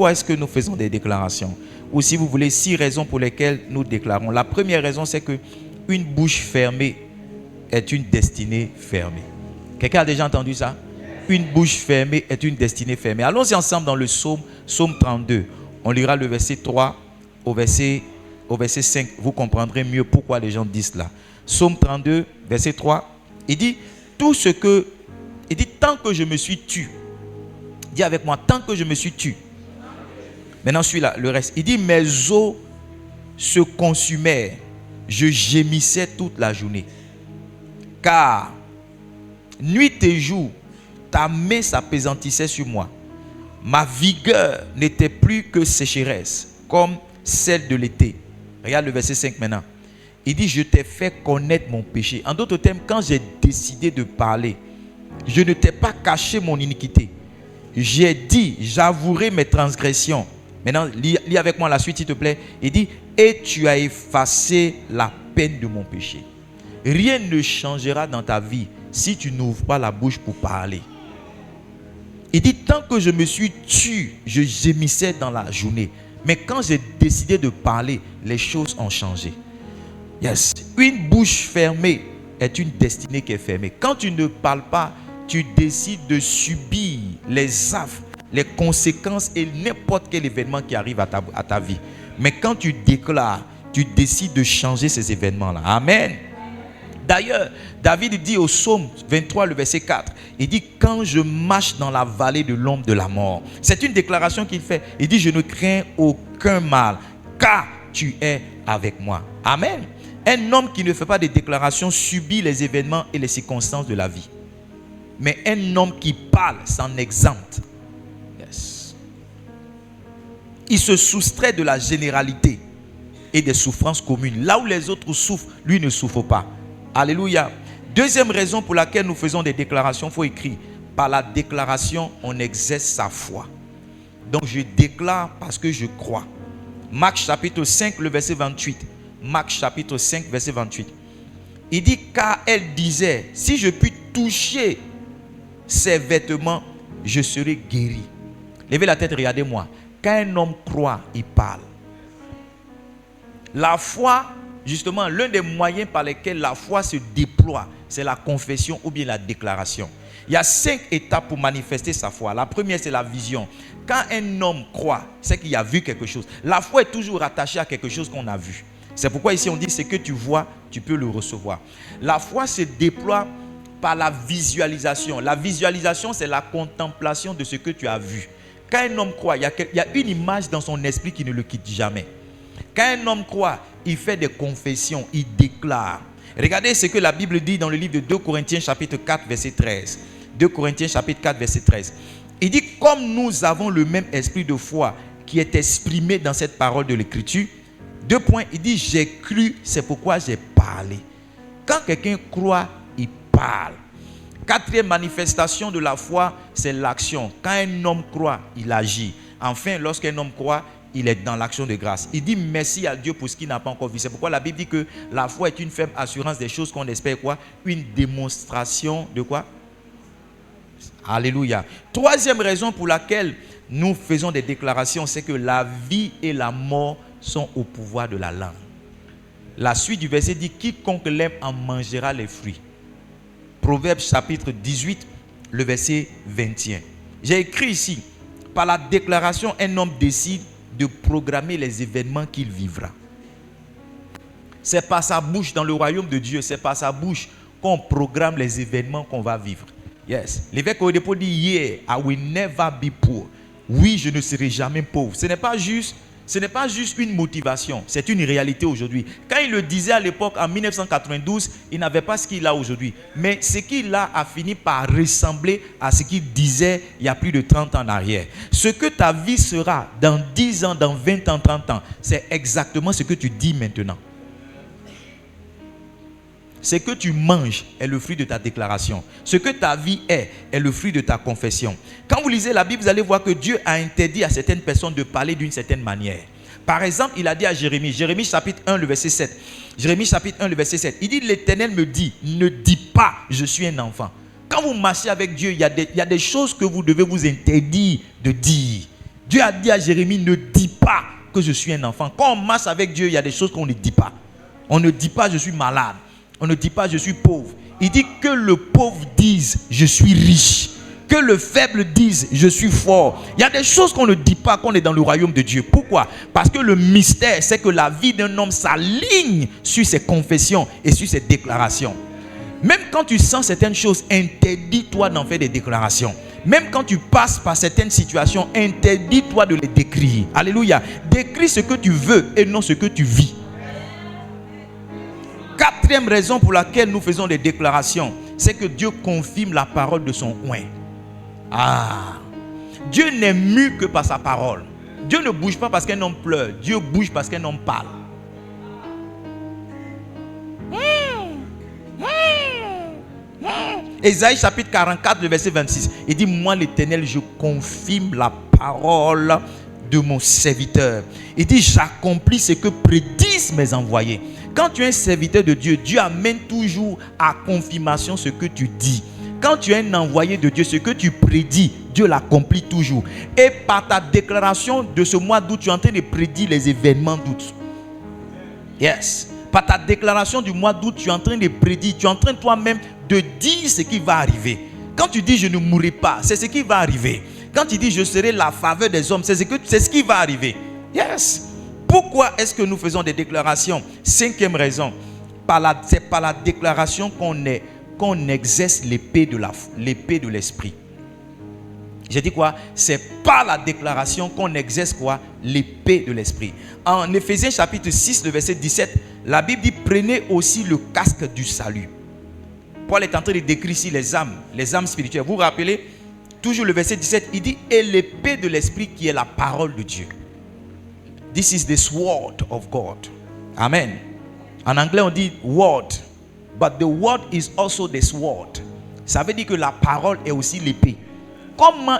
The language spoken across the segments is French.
pourquoi est-ce que nous faisons des déclarations? Ou si vous voulez, 6 raisons pour lesquelles nous déclarons. La première raison, c'est que une bouche fermée est une destinée fermée. Quelqu'un a déjà entendu ça? Une bouche fermée est une destinée fermée. Allons-y ensemble dans le psaume 32. On lira le verset 3 au verset 5. Vous comprendrez mieux pourquoi les gens disent cela. Psaume 32, verset 3. Il dit, tant que je me suis tu. Dis avec moi, tant que je me suis tu. Maintenant, celui-là, le reste. Il dit, mes os se consumèrent. Je gémissais toute la journée. Car, nuit et jour, ta main s'appesantissait sur moi. Ma vigueur n'était plus que sécheresse, comme celle de l'été. Regarde le verset 5 maintenant. Il dit, je t'ai fait connaître mon péché. En d'autres termes, quand j'ai décidé de parler, je ne t'ai pas caché mon iniquité. J'ai dit, j'avouerai mes transgressions. Maintenant, lis avec moi la suite, s'il te plaît. Il dit, et tu as effacé la peine de mon péché. Rien ne changera dans ta vie si tu n'ouvres pas la bouche pour parler. Il dit, tant que je me suis tu, je gémissais dans la journée. Mais quand j'ai décidé de parler, les choses ont changé. Yes. Une bouche fermée est une destinée qui est fermée. Quand tu ne parles pas, tu décides de subir les affres, les conséquences et n'importe quel événement qui arrive à ta vie. Mais quand tu déclares, tu décides de changer ces événements-là. Amen. D'ailleurs, David dit au psaume 23, le verset 4, il dit, quand je marche dans la vallée de l'ombre de la mort. C'est une déclaration qu'il fait. Il dit, je ne crains aucun mal, car tu es avec moi. Amen. Un homme qui ne fait pas de déclaration subit les événements et les circonstances de la vie. Mais un homme qui parle s'en exempte. Yes. Il se soustrait de la généralité et des souffrances communes. Là où les autres souffrent, lui ne souffre pas. Alléluia. Deuxième raison pour laquelle nous faisons des déclarations, il faut écrire. Par la déclaration, on exerce sa foi. Donc je déclare parce que je crois. Marc chapitre 5, le verset 28. Marc chapitre 5, verset 28. Il dit, car elle disait, si je puis toucher ses vêtements, je serai guéri. Levez la tête, regardez-moi. Quand un homme croit, il parle. La foi, justement, l'un des moyens par lesquels la foi se déploie, c'est la confession ou bien la déclaration. Il y a 5 étapes pour manifester sa foi. La première, c'est la vision. Quand un homme croit, c'est qu'il a vu quelque chose. La foi est toujours attachée à quelque chose qu'on a vu. C'est pourquoi ici on dit, ce que tu vois, tu peux le recevoir. La foi se déploie par la visualisation. La visualisation, c'est la contemplation de ce que tu as vu. Quand un homme croit, il y a une image dans son esprit qui ne le quitte jamais. Quand un homme croit, il fait des confessions, il déclare. Regardez ce que la Bible dit dans le livre de 2 Corinthiens chapitre 4 verset 13. 2 Corinthiens chapitre 4 verset 13. Il dit, comme nous avons le même esprit de foi qui est exprimé dans cette parole de l'écriture, 2 points, il dit, j'ai cru, c'est pourquoi j'ai parlé. Quand quelqu'un croit, il parle. Quatrième manifestation de la foi, c'est l'action. Quand un homme croit, il agit. Enfin, lorsqu'un homme croit, il est dans l'action de grâce. Il dit merci à Dieu pour ce qu'il n'a pas encore vu. C'est pourquoi la Bible dit que la foi est une ferme assurance des choses qu'on espère quoi? Une démonstration de quoi? Alléluia. Troisième raison pour laquelle nous faisons des déclarations, c'est que la vie et la mort sont au pouvoir de la langue. La suite du verset dit, quiconque l'aime en mangera les fruits. Proverbe chapitre 18, le verset 21. J'ai écrit ici, par la déclaration, un homme décide de programmer les événements qu'il vivra. C'est par sa bouche, dans le royaume de Dieu, c'est par sa bouche qu'on programme les événements qu'on va vivre. Yes. L'évêque Oedipo dit, yeah, I will never be poor. Oui, je ne serai jamais pauvre. Ce n'est pas juste une motivation, c'est une réalité aujourd'hui. Quand il le disait à l'époque, en 1992, il n'avait pas ce qu'il a aujourd'hui. Mais ce qu'il a fini par ressembler à ce qu'il disait il y a plus de 30 ans en arrière. Ce que ta vie sera dans 10 ans, dans 20 ans, 30 ans, c'est exactement ce que tu dis maintenant. Ce que tu manges est le fruit de ta déclaration. Ce que ta vie est le fruit de ta confession. Quand vous lisez la Bible, vous allez voir que Dieu a interdit à certaines personnes de parler d'une certaine manière. Par exemple, il a dit à Jérémie, Jérémie chapitre 1, le verset 7. Jérémie chapitre 1, le verset 7. Il dit, l'Éternel me dit, ne dis pas, je suis un enfant. Quand vous marchez avec Dieu, il y a des choses que vous devez vous interdire de dire. Dieu a dit à Jérémie, ne dis pas que je suis un enfant. Quand on marche avec Dieu, il y a des choses qu'on ne dit pas. On ne dit pas je suis malade. On ne dit pas je suis pauvre. Il dit que le pauvre dise je suis riche. Que le faible dise je suis fort. Il y a des choses qu'on ne dit pas quand on est dans le royaume de Dieu. Pourquoi? Parce que le mystère, c'est que la vie d'un homme s'aligne sur ses confessions et sur ses déclarations. Même quand tu sens certaines choses, interdis-toi d'en faire des déclarations. Même quand tu passes par certaines situations, interdis-toi de les décrire. Alléluia. Décris ce que tu veux et non ce que tu vis. Quatrième raison pour laquelle nous faisons des déclarations, c'est que Dieu confirme la parole de son oint. Dieu n'est mu que par sa parole. Dieu ne bouge pas parce qu'un homme pleure. Dieu bouge parce qu'un homme parle. Ésaïe chapitre 44, le verset 26. Il dit, moi l'Éternel, je confirme la parole de mon serviteur. Il dit, j'accomplis ce que prédisent mes envoyés. Quand tu es un serviteur de Dieu, Dieu amène toujours à confirmation ce que tu dis. Quand tu es un envoyé de Dieu, ce que tu prédis, Dieu l'accomplit toujours. Et par ta déclaration de ce mois d'août, tu es en train de prédire les événements d'août. Yes. Par ta déclaration du mois d'août, tu es en train de prédire, tu es en train toi-même de dire ce qui va arriver. Quand tu dis je ne mourrai pas, c'est ce qui va arriver. Quand tu dis je serai la faveur des hommes, c'est ce qui va arriver. Yes. Pourquoi est-ce que nous faisons des déclarations? Cinquième raison, c'est par la déclaration qu'on exerce l'épée de l'esprit. J'ai dit quoi? C'est par la déclaration qu'on exerce quoi? L'épée de l'esprit. En Éphésiens chapitre 6, le verset 17, la Bible dit, prenez aussi le casque du salut. Paul est en train de décrire ici les âmes spirituelles. Vous vous rappelez? Toujours le verset 17, il dit, et l'épée de l'esprit qui est la parole de Dieu. This is the sword of God. Amen. En anglais on dit word, but the word is also the sword. Ça veut dire que la parole est aussi l'épée.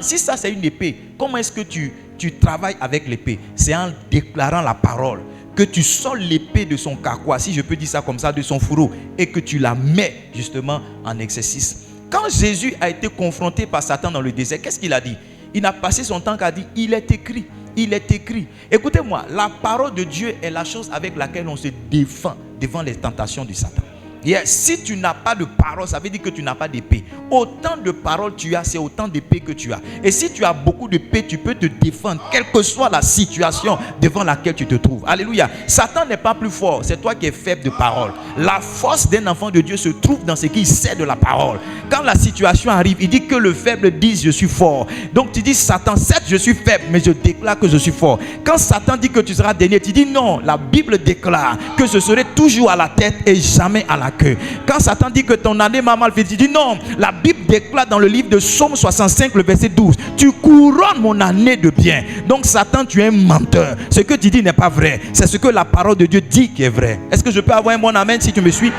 Si ça c'est une épée, comment est-ce que tu travailles avec l'épée? C'est en déclarant la parole. Que tu sors l'épée de son carquois, si je peux dire ça comme ça, de son fourreau, et que tu la mets justement en exercice. Quand Jésus a été confronté par Satan dans le désert, qu'est-ce qu'il a dit? Il n'a passé son temps qu'à dire, il est écrit. Il est écrit. Écoutez-moi, la parole de Dieu est la chose avec laquelle on se défend devant les tentations du Satan. Yes. Si tu n'as pas de parole, ça veut dire que tu n'as pas d'épée. Autant de paroles tu as, c'est autant d'épée que tu as. Et si tu as beaucoup d'épée, tu peux te défendre, quelle que soit la situation devant laquelle tu te trouves. Alléluia. Satan n'est pas plus fort, c'est toi qui es faible de parole. La force d'un enfant de Dieu se trouve dans ce qu'il sait de la parole. Quand la situation arrive, il dit que le faible dise je suis fort. Donc tu dis Satan, certes je suis faible, mais je déclare que je suis fort. Quand Satan dit que tu seras dernier, tu dis non, la Bible déclare que je serai toujours à la tête et jamais à la queue. Quand Satan dit que ton année m'a mal fait, tu dis non, la Bible déclare dans le livre de Psaume 65, le verset 12, tu couronnes mon année de bien. Donc Satan, tu es un menteur. Ce que tu dis n'est pas vrai. C'est ce que la parole de Dieu dit qui est vrai. Est-ce que je peux avoir un bon amen si tu me suis?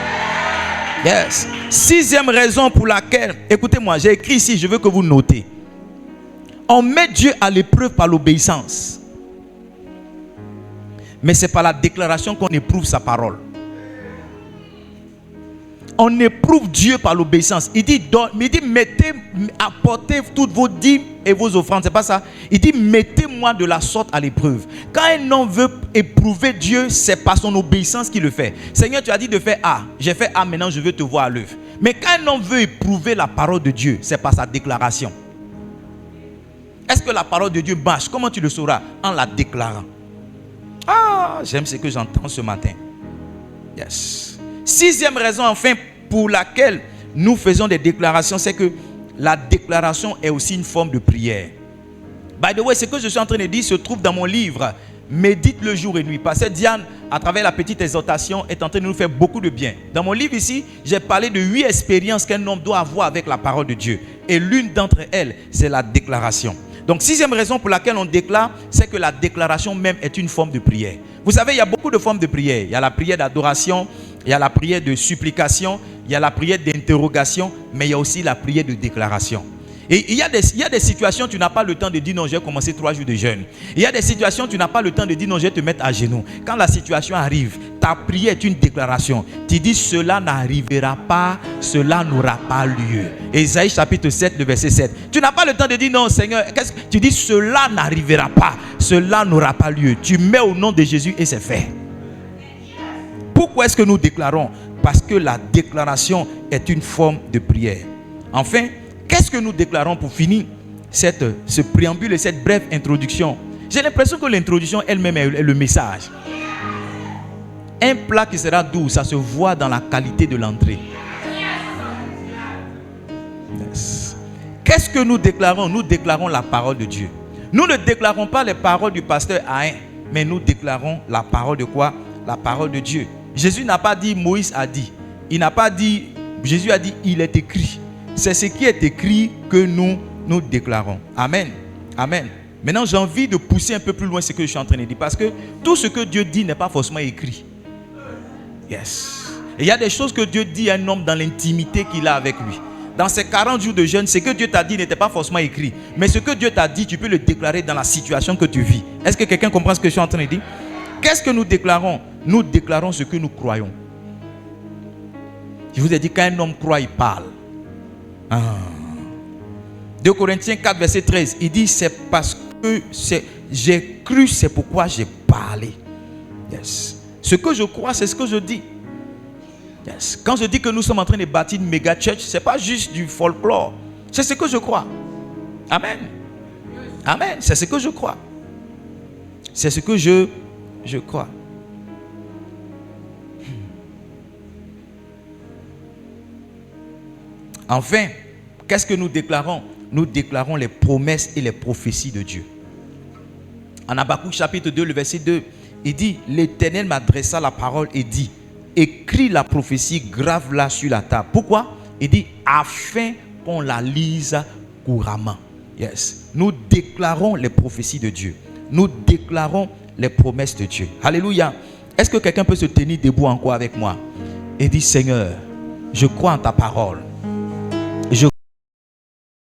Yes. Sixième raison pour laquelle, écoutez-moi, j'ai écrit ici, je veux que vous notez. On met Dieu à l'épreuve par l'obéissance. Mais c'est par la déclaration qu'on éprouve sa parole. On éprouve Dieu par l'obéissance. Il dit, apportez toutes vos dîmes et vos offrandes. C'est pas ça. Il dit, mettez-moi de la sorte à l'épreuve. Quand un homme veut éprouver Dieu, c'est par son obéissance qu'il le fait. Seigneur, tu as dit de faire A. J'ai fait A, maintenant je veux te voir à l'œuvre. Mais quand un homme veut éprouver la parole de Dieu, c'est par sa déclaration. Est-ce que la parole de Dieu marche? Comment tu le sauras? En la déclarant. Ah, j'aime ce que j'entends ce matin. Yes. Sixième raison, enfin, pour laquelle nous faisons des déclarations, c'est que la déclaration est aussi une forme de prière. By the way, ce que je suis en train de dire se trouve dans mon livre Médite le jour et nuit. Pasteur Diane, à travers la petite exhortation, est en train de nous faire beaucoup de bien. Dans mon livre ici, j'ai parlé de 8 expériences qu'un homme doit avoir avec la parole de Dieu. Et l'une d'entre elles, c'est la déclaration. Donc, sixième raison pour laquelle on déclare, c'est que la déclaration même est une forme de prière. Vous savez, il y a beaucoup de formes de prière. Il y a la prière d'adoration, il y a la prière de supplication, il y a la prière d'interrogation, mais il y a aussi la prière de déclaration. Et il y a des situations où tu n'as pas le temps de dire non, j'ai commencé 3 jours de jeûne. Il y a des situations où tu n'as pas le temps de dire non, je vais te mettre à genoux. Quand la situation arrive, ta prière est une déclaration. Tu dis cela n'arrivera pas, cela n'aura pas lieu. Ésaïe chapitre 7, le verset 7. Tu n'as pas le temps de dire non Seigneur, tu dis cela n'arrivera pas, cela n'aura pas lieu. Tu mets au nom de Jésus et c'est fait. Pourquoi est-ce que nous déclarons? Parce que la déclaration est une forme de prière. Enfin, qu'est-ce que nous déclarons pour finir ce préambule et cette brève introduction? J'ai l'impression que l'introduction elle-même est le message. Un plat qui sera doux, ça se voit dans la qualité de l'entrée. Yes. Qu'est-ce que nous déclarons? Nous déclarons la parole de Dieu. Nous ne déclarons pas les paroles du pasteur Aïn, mais nous déclarons la parole de quoi? La parole de Dieu. Jésus n'a pas dit Moïse a dit. Il n'a pas dit, Jésus a dit il est écrit. C'est ce qui est écrit que nous déclarons. Amen. Amen. Maintenant, j'ai envie de pousser un peu plus loin ce que je suis en train de dire. Parce que tout ce que Dieu dit n'est pas forcément écrit. Yes. Et il y a des choses que Dieu dit à un homme dans l'intimité qu'il a avec lui. Dans ces 40 jours de jeûne, ce que Dieu t'a dit n'était pas forcément écrit. Mais ce que Dieu t'a dit, tu peux le déclarer dans la situation que tu vis. Est-ce que quelqu'un comprend ce que je suis en train de dire? Qu'est-ce que nous déclarons? Nous déclarons ce que nous croyons. Je vous ai dit, quand un homme croit, il parle. 2 Corinthiens 4, verset 13. Il dit, c'est parce que j'ai cru, c'est pourquoi j'ai parlé. Yes. Ce que je crois, c'est ce que je dis. Yes. Quand je dis que nous sommes en train de bâtir une méga church, ce n'est pas juste du folklore. C'est ce que je crois. Amen. Amen. C'est ce que je crois. C'est ce que je crois. Enfin, qu'est-ce que nous déclarons? Nous déclarons les promesses et les prophéties de Dieu. En Habakkuk chapitre 2, le verset 2, il dit, l'Éternel m'adressa la parole et dit, écris la prophétie, grave-la sur la table. Pourquoi? Il dit, afin qu'on la lise couramment. Yes. Nous déclarons les prophéties de Dieu. Nous déclarons les promesses de Dieu. Alléluia. Est-ce que quelqu'un peut se tenir debout encore avec moi et dire, Seigneur, je crois en ta parole.